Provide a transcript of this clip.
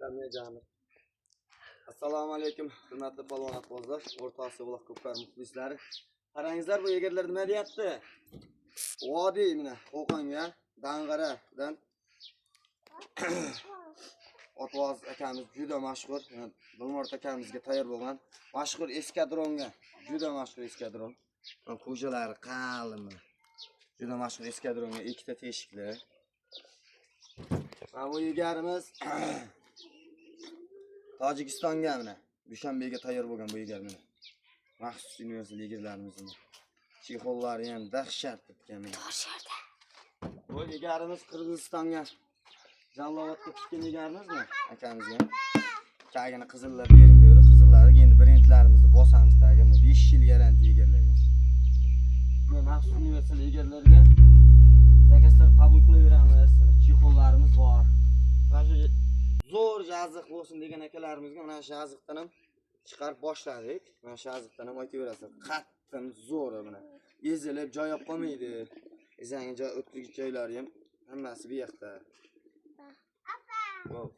Jamiyatimiz. Assalomu alaykum, hurmatli polvon aqbozlar, O'rta Osiyo uloq ko'pkar muxlislari. Qarangizlar, bu egarlar nima deyapti? Vodiy mana Qo'qonga Dang'aradan Otvoz akamiz juda mashhur, Bilmort akamizga tayyor bo'lgan mashhur eskadronga, juda mashhur eskadron. Qo'jalari qalin. Juda mashhur eskadronga ikkita teshikli. Mana bu egarimiz Tojikistonga mana Dushanbega tayyor bo'lgan bu egar mana. Maxsus universal egarlarimiz. Chexollari ham dahshat bitgan mana. Bu egarimiz Qirg'izistonga Jallovatga tushgan egarimizmi? Akamizga. Kagini qizillab bering dedi. Qizillari endi brendlarimizni bosamiz tagini 5 yil garanti egarlarga. Bu maxsus universal egarlarga zakazlar qabul qilaveramiz. Chexollarimiz bor. Mana shu zo'r yazıq bo'lsin degan akalarimizga mana shu yazıqdan ham chiqarib boshladik. Mana shu yazıqdan ham aytaverasiz. Qattim zo'r mana. Ezilib joy olib qolmaydi. Ezangi joy o'tkazgich joylari ham hammasi bu yoqda. Wow.